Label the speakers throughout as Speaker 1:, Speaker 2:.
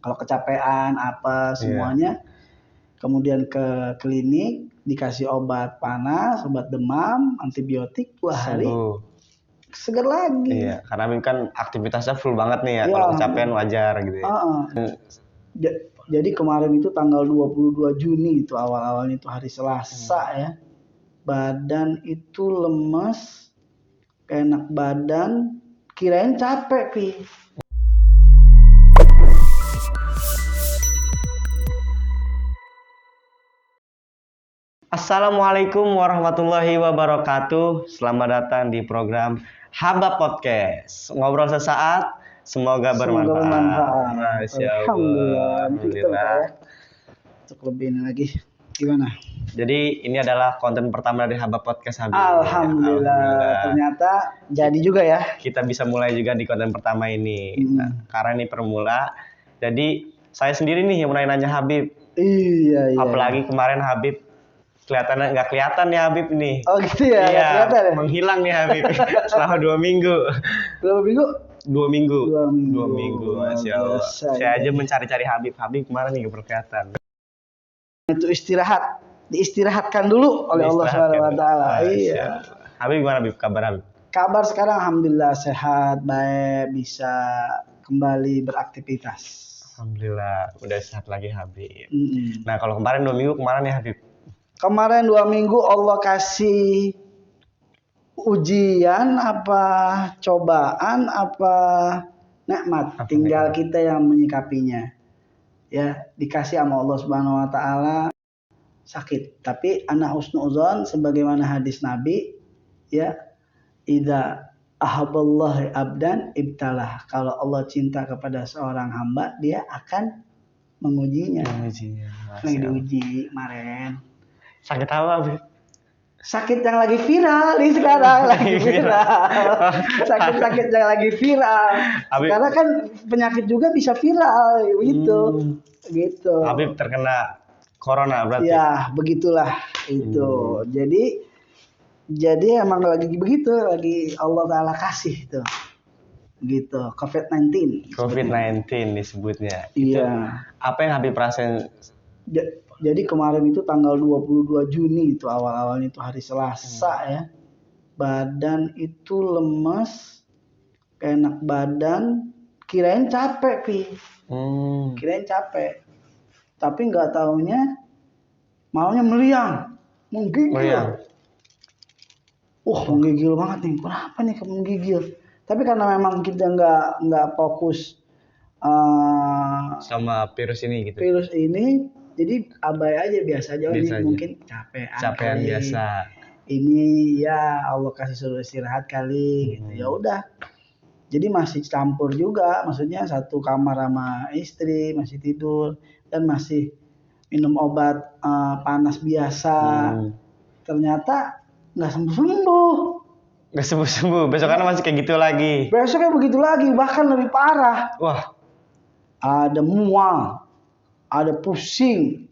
Speaker 1: Kalau kecapean apa semuanya, kemudian ke klinik dikasih obat panas, obat demam, antibiotik 2 hari seger lagi.
Speaker 2: Iya, karena Habib kan aktivitasnya full banget nih ya. Kalau kecapean wajar gitu ya.
Speaker 1: Jadi kemarin itu tanggal 22 Juni itu awal-awalnya itu hari Selasa ya. Badan itu lemes, enak badan, kirain capek Pi.
Speaker 2: Assalamualaikum warahmatullahi wabarakatuh. Selamat datang di program Haba Podcast. Ngobrol sesaat, semoga bermanfaat.
Speaker 1: Alhamdulillah. Untuk lebih ini lagi, gimana?
Speaker 2: Jadi ini adalah konten pertama dari Haba Podcast Habib.
Speaker 1: Alhamdulillah. Ternyata jadi juga ya.
Speaker 2: Kita bisa mulai juga di konten pertama ini. Nah, karena ini permula. Jadi saya sendiri nih yang mulai nanya Habib.
Speaker 1: Iya.
Speaker 2: Apalagi kemarin Habib nggak kelihatan ya Habib nih.
Speaker 1: Oh gitu ya?
Speaker 2: Iya,
Speaker 1: kelihatan ya?
Speaker 2: menghilang nih Habib selama 2 minggu.
Speaker 1: Berapa minggu?
Speaker 2: 2 minggu.
Speaker 1: 2
Speaker 2: minggu, Masya Allah. Saya aja mencari-cari Habib kemarin nih nggak kelihatan.
Speaker 1: Itu diistirahatkan dulu oleh Allah Subhanahu Wa Taala. Iya.
Speaker 2: Habib gimana Habib? Kabar Habib?
Speaker 1: Kabar sekarang alhamdulillah sehat, baik, bisa kembali beraktivitas.
Speaker 2: Alhamdulillah, udah sehat lagi Habib. Nah kalau kemarin 2 minggu kemana nih Habib?
Speaker 1: Kemarin 2 minggu Allah kasih ujian apa cobaan apa nikmat, tinggal kita yang menyikapinya. Ya, dikasih sama Allah Subhanahu Wa Taala sakit, tapi ana husnudzon sebagaimana hadis Nabi, ya, idza ahabballahu abdan ibtalah. Kalau Allah cinta kepada seorang hamba, dia akan mengujinya. Lagi diuji kemarin.
Speaker 2: Sakit apa Habib?
Speaker 1: Sakit yang lagi viral nih sekarang, lagi viral. Sakit-sakit yang lagi viral. Karena kan penyakit juga bisa viral gitu.
Speaker 2: Habib terkena corona berarti?
Speaker 1: Ya, begitulah itu. Jadi emang lagi begitu, lagi Allah Taala kasih tuh. Gitu, COVID-19 Iya.
Speaker 2: Apa yang Habib rasain?
Speaker 1: Jadi kemarin itu tanggal 22 Juni itu awal-awalnya itu hari Selasa ya. Badan itu lemes, enak badan, kirain capek Pi. Kirain capek. Tapi nggak taunya maunya meriang, menggigil. Menggigil banget nih. Kenapa nih kamu menggigil? Tapi karena memang kita nggak fokus
Speaker 2: sama virus ini gitu.
Speaker 1: Virus ini, jadi abai aja biasa aja. Ini mungkin capean
Speaker 2: biasa.
Speaker 1: Ini ya Allah kasih suruh istirahat kali gitu. Ya udah. Jadi masih campur juga, maksudnya satu kamar sama istri, masih tidur dan masih minum obat panas biasa. Ternyata nggak sembuh-sembuh.
Speaker 2: Nggak sembuh-sembuh. Besokannya masih kayak gitu lagi.
Speaker 1: Besoknya begitu lagi, bahkan lebih parah.
Speaker 2: Wah.
Speaker 1: Ada mual, ada pusing,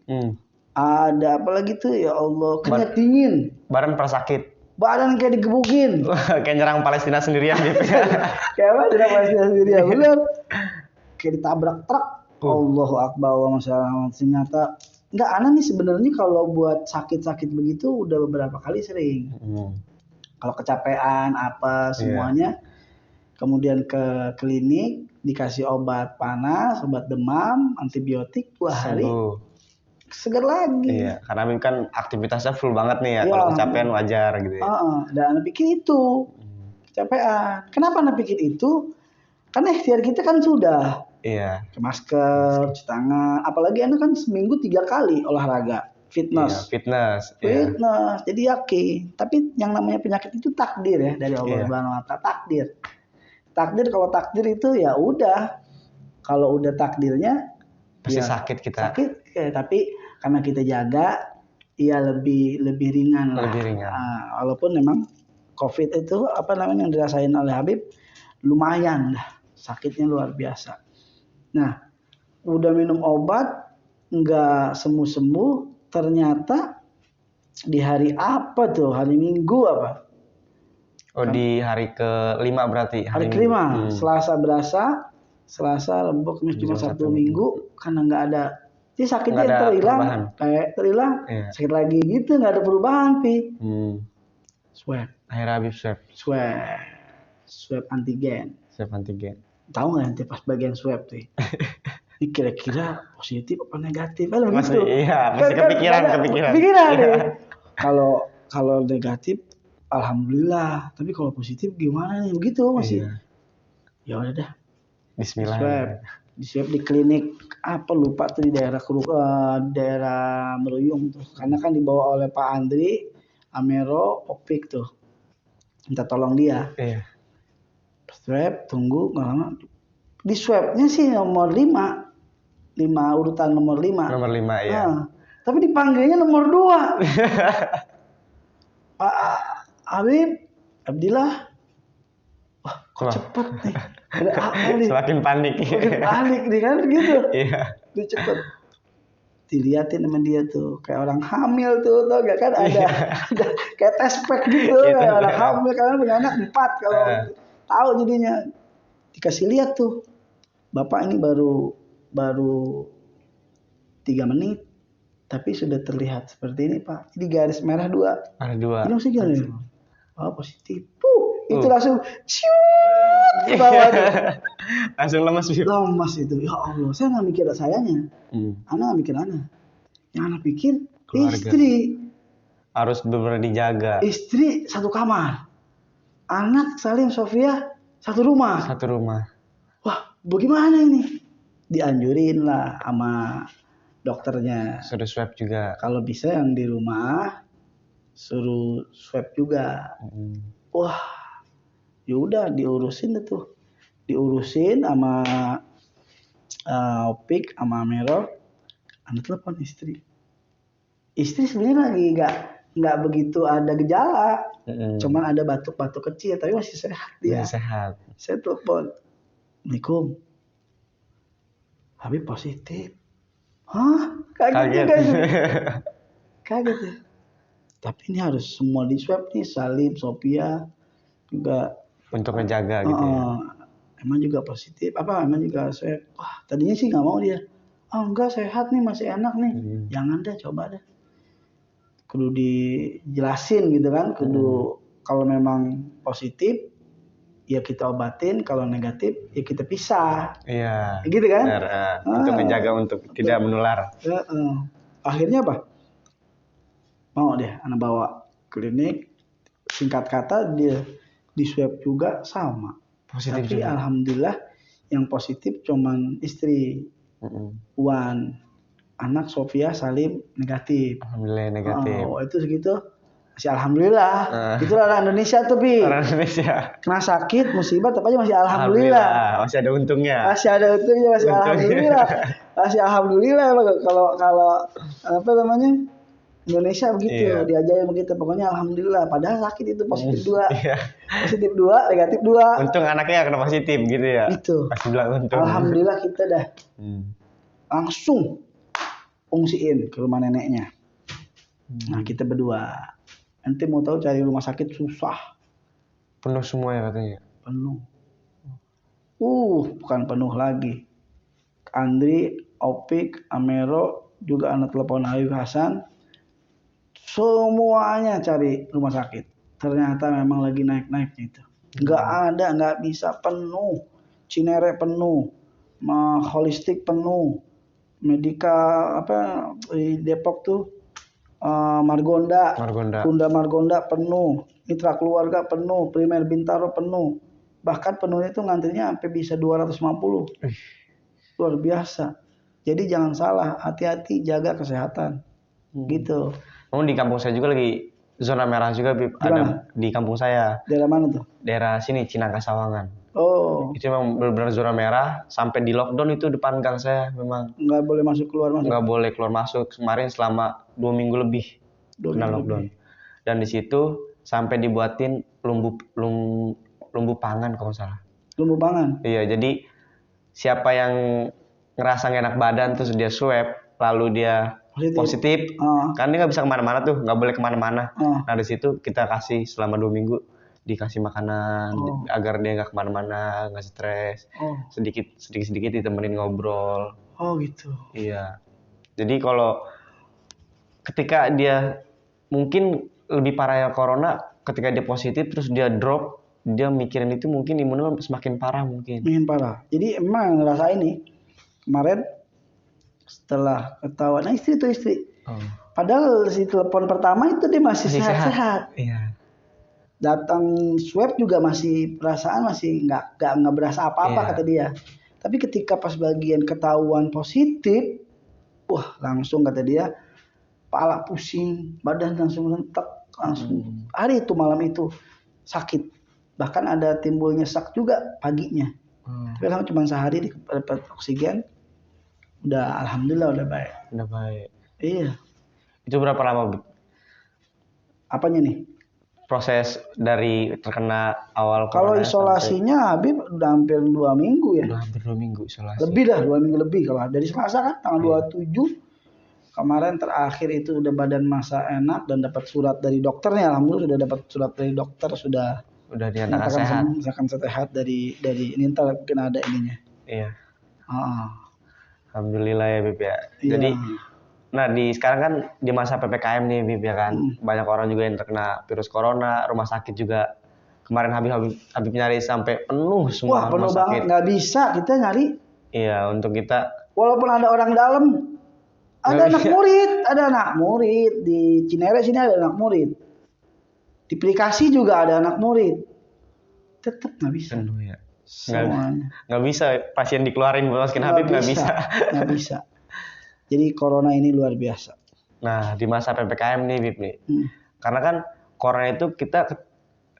Speaker 1: ada apa lagi tuh ya Allah, keringat dingin.
Speaker 2: Badan sakit.
Speaker 1: Badan kayak digebukin.
Speaker 2: Kayak nyerang Palestina sendirian gitu.
Speaker 1: Kayak apa nyerang Palestina sendirian, bener. Kayak ditabrak truk. Allahu Akbar, masalah ternyata. Enggak, ana nih sebenarnya kalau buat sakit-sakit begitu udah beberapa kali sering. Kalau kecapean apa semuanya, kemudian ke klinik dikasih obat panas, obat demam, antibiotik 2 hari seger lagi.
Speaker 2: Iya, karena Habib kan aktivitasnya full banget nih ya. Kalau kecapean wajar gitu ya.
Speaker 1: Dan ana pikir itu kecapean. Kenapa ana pikir itu? Karena ikhtiar kita kan sudah.
Speaker 2: Iya.
Speaker 1: Ke masker, cuci tangan. Apalagi ana kan seminggu 3 kali olahraga. Fitness. Jadi yakin. Tapi yang namanya penyakit itu takdir ya dari Allah Subhanahu Wa Taala. Kalau takdir itu ya udah. Kalau udah takdirnya
Speaker 2: pasti sakit kita.
Speaker 1: Tapi karena kita jaga, ya lebih ringan lah. Walaupun memang COVID itu yang dirasain oleh Habib lumayan dah, sakitnya luar biasa. Nah, udah minum obat nggak sembuh, ternyata di hari apa tuh? Hari Minggu apa?
Speaker 2: Di hari ke-5 berarti.
Speaker 1: Hari ke-5, Selasa berasa Selasa, Rabu, Kamis, Jumat,
Speaker 2: Jumat,
Speaker 1: Sabtu,
Speaker 2: Sabtu,
Speaker 1: Minggu karena nggak ada. Jadi sakitnya
Speaker 2: Nggak ada
Speaker 1: terhilang,
Speaker 2: perubahan.
Speaker 1: kayak terhilang,
Speaker 2: Iya.
Speaker 1: sakit lagi gitu, nggak ada perubahan, Pi. Swab,
Speaker 2: Akhirnya habis
Speaker 1: swab antigen.
Speaker 2: swab antigen.
Speaker 1: Tahu nggak nanti pas bagian swab tuh? Ini kira-kira positif apa negatif? Kan
Speaker 2: Masih
Speaker 1: begitu.
Speaker 2: iya, masih kepikiran.
Speaker 1: Kepikiran
Speaker 2: Iya.
Speaker 1: deh. Kalau negatif, alhamdulillah. Tapi kalau positif gimana nih? Begitu masih.
Speaker 2: Iya.
Speaker 1: Ya udah dah.
Speaker 2: Bismillah.
Speaker 1: Di swab di klinik apa lupa tuh di daerah Meruyung tuh. Karena kan dibawa oleh Pak Andri, Amero, Opik tuh. Minta tolong dia.
Speaker 2: Iya.
Speaker 1: Swab, tunggu nggak lama. Di swabnya sih nomor 5 urutan nomor 5.
Speaker 2: Nomor 5 ya.
Speaker 1: Tapi dipanggilnya nomor 2. Pak Habib, Abdillah. Wah, kok cepet nih. Ada apa nih?
Speaker 2: Semakin panik.
Speaker 1: Semakin panik nih kan gitu.
Speaker 2: Iya.
Speaker 1: Dia cepet. Diliatin sama dia tuh kayak orang hamil tuh gak kan ada kayak test pack gitu kayak orang hamil karena punya anak 4 kalau tahu jadinya dikasih lihat tuh Bapak ini baru 3 menit tapi sudah terlihat seperti ini Pak, jadi garis merah 2
Speaker 2: ada 2
Speaker 1: ini maksudnya gimana? Oh positif itu langsung cium bawah
Speaker 2: langsung lemas
Speaker 1: itu ya Allah saya nggak mikir sayanya anak nggak mikir anak yang anak pikir keluarga. Istri
Speaker 2: harus benar-benar dijaga,
Speaker 1: istri satu kamar, anak Salim Sofia satu rumah. Wah bagaimana ini, dianjurin lah sama dokternya
Speaker 2: suruh swab juga
Speaker 1: kalau bisa yang di rumah suruh swab juga. Wah yaudah diurusin sama Opik sama Mero. Anda telepon istri sebenarnya lagi nggak begitu ada gejala, cuman ada batuk-batuk kecil tapi masih sehat dia.
Speaker 2: Sehat.
Speaker 1: Saya telepon, Assalamualaikum, Habib positif. Hah? Kaget juga sih. Kaget ya. Tapi ini harus semua di swab nih, Salim, Sophia juga
Speaker 2: untuk menjaga gitu ya.
Speaker 1: Emang juga positif, emang juga swab. Wah tadinya sih nggak mau dia. Enggak sehat nih, masih enak nih. Jangan deh, coba deh. Kudu dijelasin gitu kan. Kudu kalau memang positif ya kita obatin, kalau negatif ya kita pisah.
Speaker 2: Iya.
Speaker 1: Gitu kan?
Speaker 2: Untuk menjaga untuk tidak menular.
Speaker 1: Akhirnya apa? Mau deh anak bawa klinik, singkat kata dia di swab juga sama.
Speaker 2: Positif
Speaker 1: tapi juga. Alhamdulillah yang positif cuman istri. Wan, anak Sofia Salim negatif.
Speaker 2: Alhamdulillah negatif.
Speaker 1: Itu segitu masih alhamdulillah. Itulah orang Indonesia tuh Bi.
Speaker 2: Orang Indonesia.
Speaker 1: Kena sakit musibah tapi aja masih alhamdulillah.
Speaker 2: Masih ada untungnya.
Speaker 1: Alhamdulillah. Masih alhamdulillah kalau apa namanya? Indonesia begitu, diajarin begitu. Pokoknya alhamdulillah. Padahal sakit itu positif 2. Positif 2, negatif 2.
Speaker 2: Untung anaknya kena positif gitu ya.
Speaker 1: Itu.
Speaker 2: Masih bilang untung.
Speaker 1: Alhamdulillah kita dah. Langsung ungsiin ke rumah neneknya. Nah, kita berdua. Nanti mau tahu cari rumah sakit susah.
Speaker 2: Penuh semua ya katanya.
Speaker 1: Penuh. Bukan penuh lagi. Andri, Opik, Amero, juga anak telepon Habib Hasan. Semuanya cari rumah sakit. Ternyata memang lagi naik-naiknya itu. Nggak bisa penuh. Cinere penuh. Holistik penuh. Medika di Depok tuh Margonda. Bunda Margonda penuh. Mitra Keluarga penuh. Primer Bintaro penuh. Bahkan penuhnya itu ngantrinya sampai bisa 250. Luar biasa. Jadi jangan salah, hati-hati jaga kesehatan. Gitu.
Speaker 2: Namun di kampung saya juga lagi zona merah juga, Bib. Ada di kampung saya.
Speaker 1: Daerah mana tuh?
Speaker 2: Daerah sini, Cinangka Sawangan.
Speaker 1: Itu
Speaker 2: memang benar-benar zona merah. Sampai di lockdown itu depan gang saya memang.
Speaker 1: Nggak boleh masuk keluar masuk.
Speaker 2: Nggak boleh keluar masuk. Kemarin selama 2 minggu lebih kena lockdown. Dan di situ sampai dibuatin lumbu pangan kalau nggak salah.
Speaker 1: Lumbu pangan?
Speaker 2: Iya, jadi siapa yang ngerasa nggak enak badan terus dia swab, lalu dia positif. Kan dia nggak bisa kemana-mana tuh, nggak boleh kemana-mana. Nah di situ kita kasih selama 2 minggu dikasih makanan agar dia nggak kemana-mana, nggak stres. Sedikit ditemenin ngobrol.
Speaker 1: Oh gitu.
Speaker 2: Iya. Jadi kalau ketika dia mungkin lebih parah ya corona, ketika dia positif terus dia drop, dia mikirin itu mungkin imunnya semakin parah mungkin.
Speaker 1: Makin parah. Jadi emang ngerasain nih kemarin setelah ketahuan istri. Padahal si telepon pertama itu dia masih sehat-sehat.
Speaker 2: Iya.
Speaker 1: Datang swab juga masih perasaan masih nggak berasa apa-apa kata dia. Tapi ketika pas bagian ketahuan positif, wah langsung kata dia, kepala pusing, badan langsung rentek, langsung hari itu malam itu sakit. Bahkan ada timbul nyesek juga paginya. Tapi kan cuma sehari dapat oksigen, udah alhamdulillah udah baik.
Speaker 2: Udah baik.
Speaker 1: Iya.
Speaker 2: Itu berapa lama, Bu?
Speaker 1: Apanya nih?
Speaker 2: Proses dari terkena awal
Speaker 1: kalau isolasinya Habib udah hampir 2 minggu ya.
Speaker 2: Udah hampir 2 minggu isolasi.
Speaker 1: Lebih dah 2 minggu lebih. Kalau dari Selasa kan tanggal 27 kemarin terakhir itu udah badan masa enak dan dapat surat dari dokternya. Alhamdulillah sudah dapat surat dari dokter, sudah
Speaker 2: dinyatakan sehat.
Speaker 1: Misalkan sehat dari ini ntar mungkin ada ininya.
Speaker 2: Iya. Alhamdulillah ya Bib ya.
Speaker 1: Iya.
Speaker 2: Jadi sekarang kan di masa PPKM nih Bib ya kan. Banyak orang juga yang terkena virus corona, rumah sakit juga. Kemarin Habib nyari sampai penuh semua.
Speaker 1: Wah, penuh banget, nggak bisa kita nyari.
Speaker 2: Iya, untuk kita.
Speaker 1: Walaupun ada orang dalam, ada anak murid di Cinere sini ada anak murid. Di Aplikasi juga ada anak murid. Tetap nggak bisa.
Speaker 2: Penuh ya.
Speaker 1: Semuanya.
Speaker 2: Nggak bisa pasien dikeluarin masukin Habib nggak bisa.
Speaker 1: Nggak bisa. Jadi corona ini luar biasa.
Speaker 2: Nah di masa PPKM nih Bib nih, karena kan corona itu kita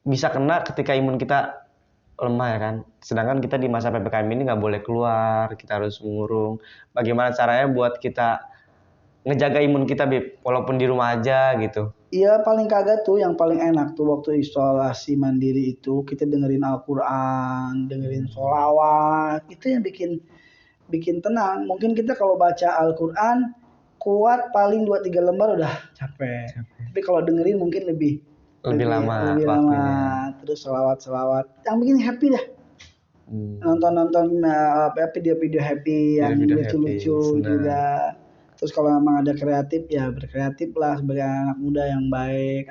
Speaker 2: bisa kena ketika imun kita lemah ya kan. Sedangkan kita di masa PPKM ini nggak boleh keluar, kita harus mengurung. Bagaimana caranya buat kita ngejaga imun kita Bib, walaupun di rumah aja gitu?
Speaker 1: Iya paling kagak tuh, yang paling enak tuh waktu isolasi mandiri itu kita dengerin Al-Quran, dengerin sholawat, itu yang bikin tenang. Mungkin kita kalau baca Al-Quran kuat paling 2-3 lembar udah capek. Tapi kalau dengerin mungkin lebih
Speaker 2: lama.
Speaker 1: Terus selawat yang bikin happy dah. Nonton video-video happy yang lucu-lucu juga. Terus kalau memang ada kreatif ya berkreatif lah sebagai anak muda yang baik,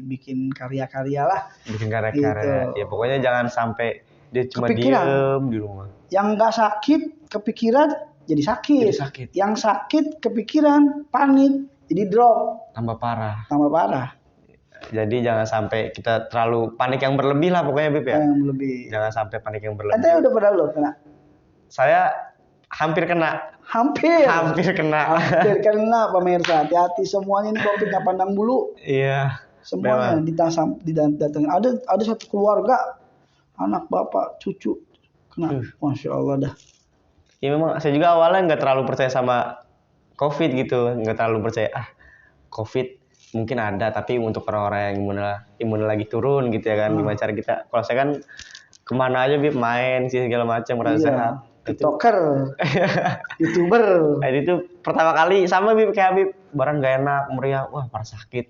Speaker 1: bikin karya-karya lah.
Speaker 2: Bikin karya-karya. Gitu. Ya pokoknya jangan sampai dia cuma diem di rumah.
Speaker 1: Yang nggak sakit kepikiran jadi sakit. Yang sakit kepikiran panik jadi drop.
Speaker 2: Tambah parah.
Speaker 1: Jadi
Speaker 2: jangan sampai kita terlalu panik yang berlebih lah pokoknya Bib ya.
Speaker 1: Yang berlebih.
Speaker 2: Jangan sampai panik yang berlebih.
Speaker 1: Katanya udah pernah belum kena?
Speaker 2: Saya hampir kena. Hampir kena
Speaker 1: pemirsa. Hati-hati semuanya ini COVID nggak pandang bulu.
Speaker 2: Iya.
Speaker 1: Semuanya didatengin. Ada satu keluarga, anak bapak, cucu kena. Masya Allah dah.
Speaker 2: Ya memang saya juga awalnya nggak terlalu percaya sama COVID gitu, nggak terlalu percaya COVID mungkin ada, tapi untuk orang-orang yang imunnya lagi turun gitu ya kan, gimana cara kita? Kalau saya kan kemana aja Bib, main sih segala macam, merasa sehat.
Speaker 1: TikToker, YouTuber.
Speaker 2: Itu pertama kali sama Bib kayak Habib, barang gak enak, meriang, wah parah sakit.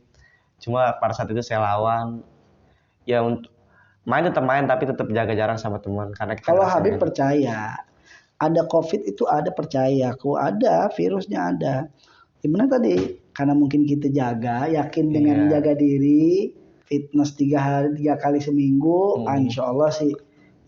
Speaker 2: Cuma pada saat itu saya lawan, ya untuk tetap main tapi tetap jaga jarak sama teman. Karena
Speaker 1: kalau Habib percaya, ada COVID itu ada, percaya, ada virusnya ada. Gimana tadi? Karena mungkin kita yakin dengan jaga diri, fitness 3 kali seminggu, insya Allah sih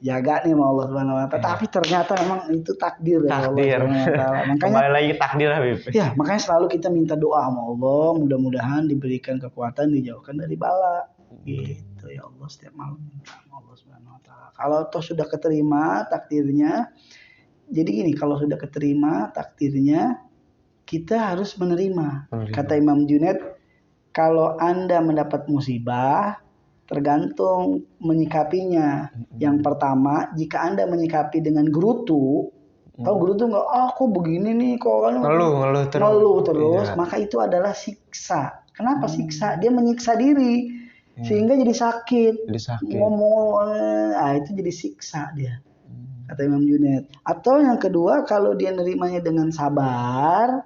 Speaker 1: jaga nih sama Allah Subhanahu wa Ta'ala. Tapi ternyata memang itu takdir ya Allah Subhanahu wa Ta'ala. Makanya
Speaker 2: kembali lagi takdir Habib.
Speaker 1: Ya, makanya selalu kita minta doa sama Allah, mudah-mudahan diberikan kekuatan, dijauhkan dari bala. Gitu ya Allah, setiap malam minta sama Allah Subhanahu wa Ta'ala. Kalau toh sudah keterima takdirnya, jadi gini, kalau sudah keterima takdirnya, kita harus menerima. Kata Imam Junaid, kalau Anda mendapat musibah, tergantung menyikapinya. Yang pertama, jika Anda menyikapi dengan gerutu, tahu gerutu nggak? Kok begini nih, kok ngeluh terus, maka itu adalah siksa. Kenapa siksa? Dia menyiksa diri, sehingga jadi sakit. Ngomong, itu jadi siksa dia. Kata Imam Junaid. Atau yang kedua, kalau dia nerimanya dengan sabar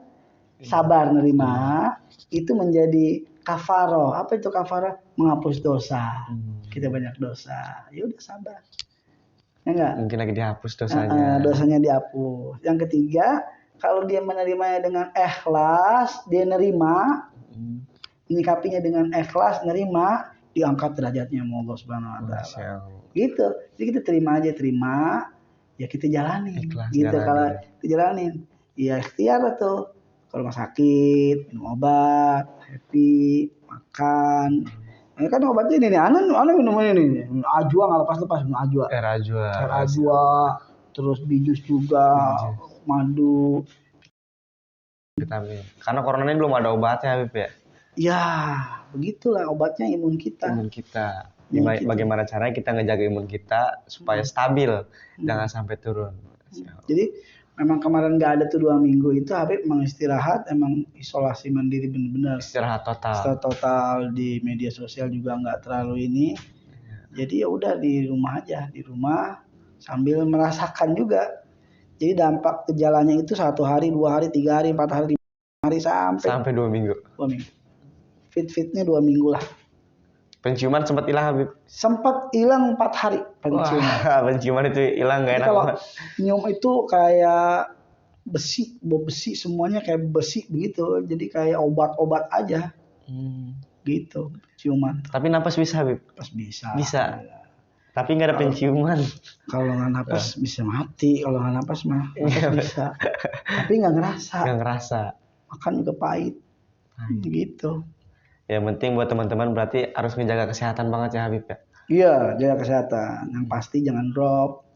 Speaker 1: nerima, itu menjadi Kafaro, apa itu kafaro? Menghapus dosa. Kita banyak dosa, ya udah sabar. Ya enggak?
Speaker 2: Mungkin lagi dihapus dosanya.
Speaker 1: Dosanya dihapus. Yang ketiga, kalau dia menerimanya dengan ikhlas, dia nerima, menyikapinya dengan ikhlas, nerima, diangkat derajatnya sama Allah Subhanahu wa taala. Gitu. Jadi kita terima aja, terima, ya kita jalanin.
Speaker 2: Ikhlas,
Speaker 1: gitu
Speaker 2: jalanin.
Speaker 1: Kalau kita jalanin, ya ikhtiar tuh. Kalau rumah sakit, minum obat, happy, makan. Ini kan obatnya ini nih, anak minum ini nih. Ajwa nggak lepas minum ajwa.
Speaker 2: Air ajwa.
Speaker 1: Terus bijus juga, madu.
Speaker 2: Vitamin. Karena corona ini belum ada obatnya, Habib ya.
Speaker 1: Ya, begitulah obatnya imun kita.
Speaker 2: Bagaimana caranya kita ngejaga imun kita supaya stabil, jangan sampai turun.
Speaker 1: Jadi memang kemarin nggak ada tuh 2 minggu itu Habib emang istirahat, emang isolasi mandiri benar-benar.
Speaker 2: Istirahat
Speaker 1: total di media sosial juga nggak terlalu ini. Jadi ya udah di rumah aja, di rumah sambil merasakan juga. Jadi dampak gejalanya itu 1 hari, 2 hari, 3 hari, 4 hari, 5 hari sampai
Speaker 2: 2 minggu.
Speaker 1: 2 minggu. Fit-fitnya 2 minggu lah.
Speaker 2: Penciuman sempat hilang, Habib?
Speaker 1: Sempat hilang 4 hari penciuman.
Speaker 2: Wah, penciuman itu hilang nggak enak.
Speaker 1: Kalau nyium itu kayak besi, bau besi, semuanya kayak besi begitu. Jadi kayak obat-obat aja. Gitu, ciuman.
Speaker 2: Tapi napas bisa, Habib?
Speaker 1: Napas bisa.
Speaker 2: Ya. Tapi nggak ada penciuman.
Speaker 1: Kalau nggak napas bisa mati. Kalau nggak napas mah bisa. Tapi nggak ngerasa. Makan juga pahit. Gitu.
Speaker 2: Yang penting buat teman-teman berarti harus menjaga kesehatan banget ya, Habib ya.
Speaker 1: Iya, jaga kesehatan. Yang pasti jangan drop.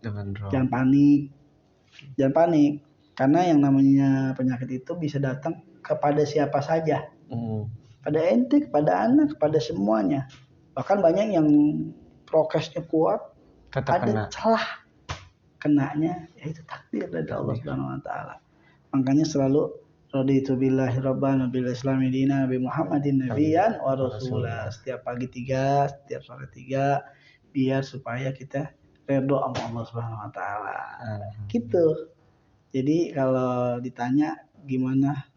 Speaker 1: Jangan panik. Karena yang namanya penyakit itu bisa datang kepada siapa saja. Pada ente, kepada anak, kepada semuanya. Bahkan banyak yang prokesnya kuat,
Speaker 2: tetap
Speaker 1: ada celah kenanya, yaitu takdir dari Allah Subhanahu wa taala. Makanya selalu raditu billahi rabban wa bil islami dinan Nabi Muhammadin nabiyyan wa rasulah. Setiap pagi 3, setiap sore 3, biar supaya kita ridho sama Allah Subhanahu wa taala. Gitu. Jadi kalau ditanya gimana?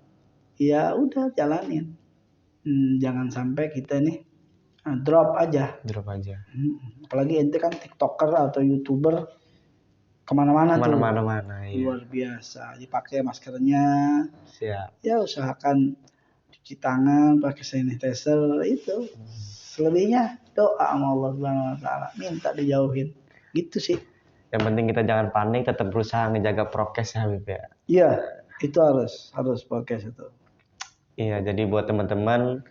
Speaker 1: Ya udah jalanin. Jangan sampai kita nih drop aja. Apalagi ente kan TikToker atau YouTuber kemana-mana tuh.
Speaker 2: Iya.
Speaker 1: Luar biasa. Dipakai maskernya.
Speaker 2: Siap.
Speaker 1: Ya usahakan cuci tangan, pakai sanitizer itu. Selebihnya doa sama Allah Subhanahu wa taala, minta dijauhin. Gitu sih.
Speaker 2: Yang penting kita jangan panik, tetap berusaha ngejaga prokes ya, Habib ya.
Speaker 1: Iya, itu harus prokes itu.
Speaker 2: Iya, jadi buat teman-teman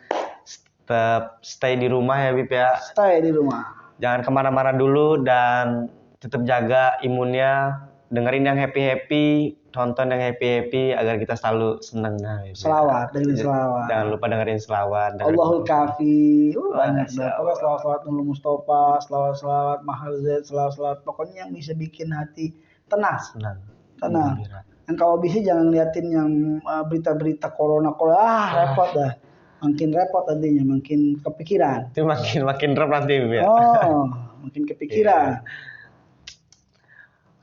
Speaker 2: tetap stay di rumah ya, Habib ya.
Speaker 1: Stay di rumah.
Speaker 2: Jangan kemana-mana dulu dan tetap jaga imunnya. Dengerin yang happy-happy, tonton yang happy-happy agar kita selalu senang.
Speaker 1: Selawat, dengerin selawat.
Speaker 2: Jangan lupa dengerin selawat.
Speaker 1: Allahul Kafi, banyak banget. Pokoknya selawat Nurul Mustafa, selawat Mahal Z, selawat. Pokoknya yang bisa bikin hati tenang. Dan kalau bisa jangan liatin yang berita-berita corona. Repot dah. Makin repot nantinya, makin kepikiran.
Speaker 2: Itu makin drop nanti ya.
Speaker 1: Makin kepikiran.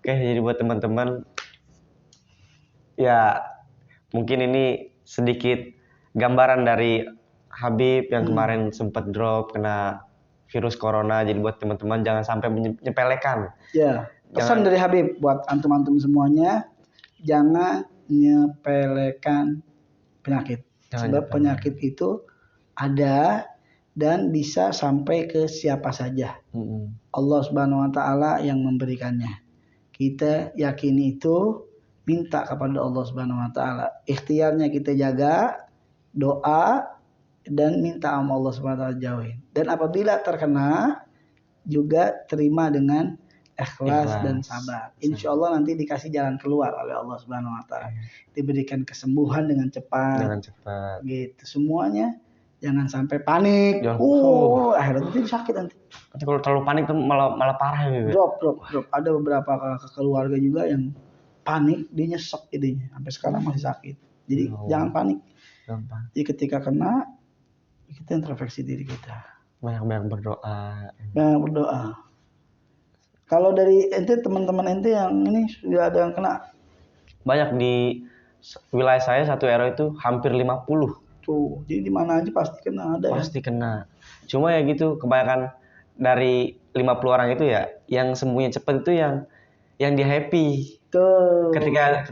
Speaker 2: Oke, jadi buat teman-teman ya mungkin ini sedikit gambaran dari Habib yang kemarin sempat drop kena virus corona. Jadi buat teman-teman jangan sampai menyepelekan. Ya, pesan dari Habib buat antum-antum semuanya, jangan menyepelekan penyakit. Sebab penyakit itu ada dan bisa sampai ke siapa saja. Allah Subhanahu wa taala yang memberikannya. Kita yakini itu, minta kepada Allah Subhanahu wa taala. Ikhtiarnya kita jaga, doa dan minta sama Allah Subhanahu wa taala jauhin. Dan apabila terkena juga terima dengan ikhlas dan sabar. Insya Allah nanti dikasih jalan keluar oleh Allah Subhanahu wa taala. Diberikan kesembuhan dengan cepat. Gitu semuanya. Jangan sampai panik. Akhirnya nanti sakit nanti. Kalau terlalu panik tuh malah parah ya. Drop. Ada beberapa keluarga juga yang panik, dia nyesek idenya. Sampai sekarang masih sakit. Jadi jangan panik. Jadi ketika kena, kita introspeksi diri kita. Banyak berdoa. Kalau dari ente, teman-teman ente yang ini sudah ada yang kena? Banyak di wilayah saya, 1 RW itu hampir 50.
Speaker 1: Tuh, jadi di mana aja pasti kena ada
Speaker 2: Pasti kena. Cuma ya gitu, kebanyakan dari 50 orang itu ya, yang sembuhnya cepat itu yang dia happy.
Speaker 1: Tuh.
Speaker 2: Ketika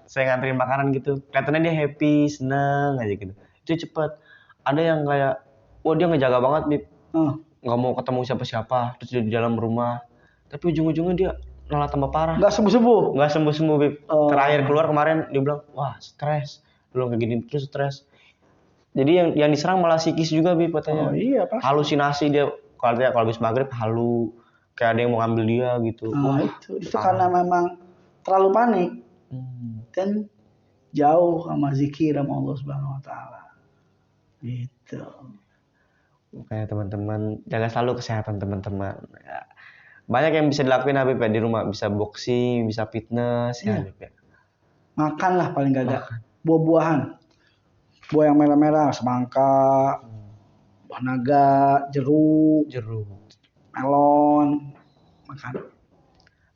Speaker 2: saya nganterin makanan gitu, kelihatannya dia happy, seneng aja gitu. Itu cepet. Ada yang kayak, wah dia ngejaga banget, Bib. Nggak mau ketemu siapa-siapa, terus di dalam rumah. Tapi ujung-ujungnya dia malah tambah parah.
Speaker 1: Nggak sembuh-sembuh.
Speaker 2: Nggak sembuh-sembuh, Bib. Terakhir keluar kemarin, dia bilang, wah stres. Belum kayak gini, terus stres. Jadi yang diserang malah psikis juga, Bib, katanya.
Speaker 1: Oh iya, pasti.
Speaker 2: Halusinasi dia, kalau habis maghrib, kayak ada yang mau ngambil dia gitu.
Speaker 1: Wah, itu karena memang terlalu panik. Dan jauh sama zikir sama Allah Subhanahu wa taala. Gitu.
Speaker 2: Makanya teman-teman jaga selalu kesehatan teman-teman. Ya. Banyak yang bisa dilakuin Habib ya di rumah, bisa boxing, bisa fitness ya Habib ya.
Speaker 1: Makan lah paling gak ada. Buah-buahan. Buah yang merah-merah, semangka, buah naga, jeruk, melon, makan.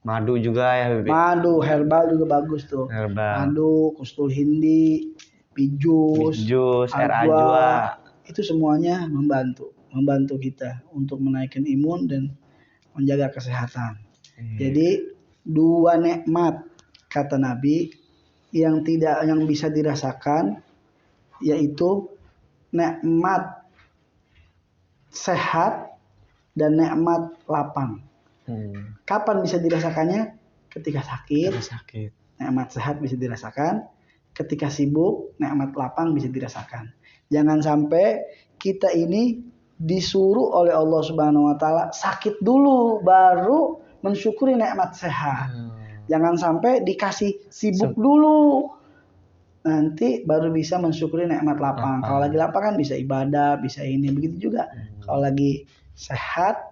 Speaker 2: Madu juga ya Habib.
Speaker 1: Madu herbal juga bagus tuh. Madu, kustul hindi, pijus,
Speaker 2: air ajwa.
Speaker 1: Itu semuanya membantu kita untuk menaikkan imun dan menjaga kesehatan. Jadi 2 nikmat kata Nabi yang bisa dirasakan yaitu nikmat sehat dan nikmat lapang. Kapan bisa dirasakannya? Ketika sakit. Nikmat sehat bisa dirasakan. Ketika sibuk, nikmat lapang bisa dirasakan. Jangan sampai kita ini disuruh oleh Allah Subhanahu wa taala sakit dulu baru mensyukuri nikmat sehat. Jangan sampai dikasih sibuk dulu. Nanti baru bisa mensyukuri nikmat lapang. Kalau lagi lapang kan bisa ibadah, bisa ini, begitu juga. Kalau lagi sehat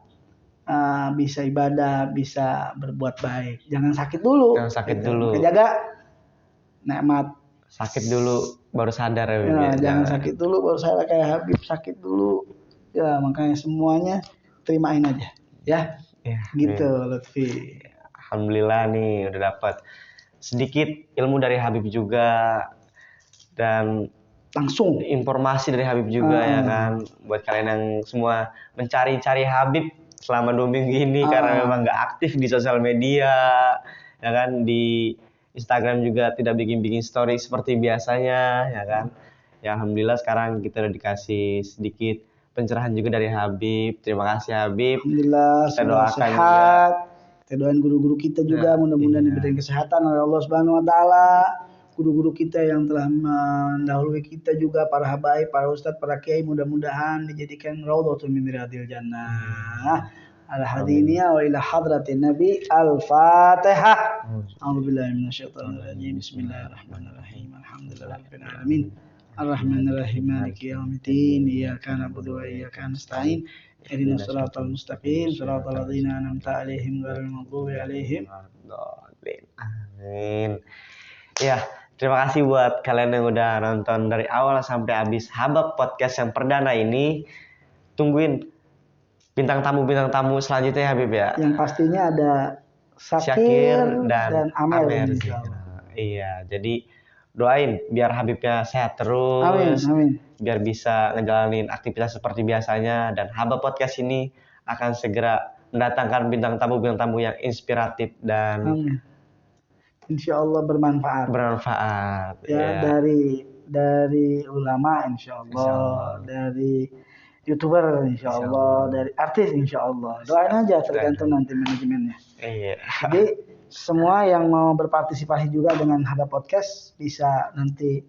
Speaker 1: bisa ibadah, bisa berbuat baik. Jangan sakit dulu. Jaga nikmat.
Speaker 2: Sakit dulu baru sadar ya.
Speaker 1: Jangan sakit dulu baru sadar, kayak Habib sakit dulu. Ya makanya semuanya terimain aja. Ya gitu Lutfi.
Speaker 2: Alhamdulillah nih udah dapat sedikit ilmu dari Habib juga dan
Speaker 1: langsung
Speaker 2: informasi dari Habib juga ya kan, buat kalian yang semua mencari-cari Habib selama 2 minggu ini karena memang nggak aktif di sosial media ya kan, di Instagram juga tidak bikin story seperti biasanya ya kan. Ya alhamdulillah sekarang kita udah dikasih sedikit pencerahan juga dari Habib. Terima kasih Habib.
Speaker 1: Alhamdulillah,
Speaker 2: kita doakan
Speaker 1: sehat.
Speaker 2: Juga.
Speaker 1: Kita doain guru-guru kita juga mudah-mudahan diberikan kesehatan oleh Allah Subhanahu wa taala. Guru-guru kita yang telah mendahului kita juga, para habaib, para ustadz, para kiai, mudah-mudahan dijadikan raudhatun min riyadil jannah. Al-hadiniya wa ila hadratin Nabi. Al-Fatihah. A'udzubillahi minasyaitonir rajim. Bismillahirrahmanirrahim. Alhamdulillahirabbil alamin. Ar-Rahmanir-Rahim. Maliki yaumiddin. Iyyaka na'budu wa iyyaka nasta'in. Ihdinas siratal mustaqim. Siratal ladzina an'amta 'alaihim ghairil maghdubi 'alaihim.
Speaker 2: Amin. Ya, terima kasih buat kalian yang udah nonton dari awal sampai habis Habab Podcast yang perdana ini. Tungguin bintang tamu selanjutnya ya Habib ya.
Speaker 1: Yang pastinya ada Syakir dan Amer.
Speaker 2: Iya, jadi doain biar Habibnya sehat terus.
Speaker 1: Amin.
Speaker 2: Biar bisa ngejalanin aktivitas seperti biasanya, dan Habab Podcast ini akan segera mendatangkan bintang tamu yang inspiratif dan
Speaker 1: insya Allah bermanfaat. Ya. Dari ulama insya Allah, dari YouTuber insya Allah, dari artis insya Allah. Doain aja, tergantung nanti manajemennya. Jadi semua yang mau berpartisipasi juga dengan Habab Podcast bisa nanti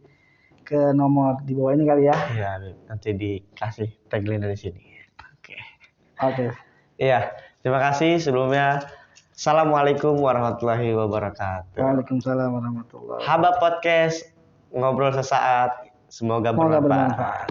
Speaker 1: ke nomor di bawah ini kali ya.
Speaker 2: Iya, nanti dikasih tagline dari sini.
Speaker 1: Oke.
Speaker 2: Iya, terima kasih sebelumnya. Assalamualaikum warahmatullahi wabarakatuh.
Speaker 1: Waalaikumsalam warahmatullahi wabarakatuh.
Speaker 2: Habab Podcast, ngobrol sesaat. Semoga bermanfaat.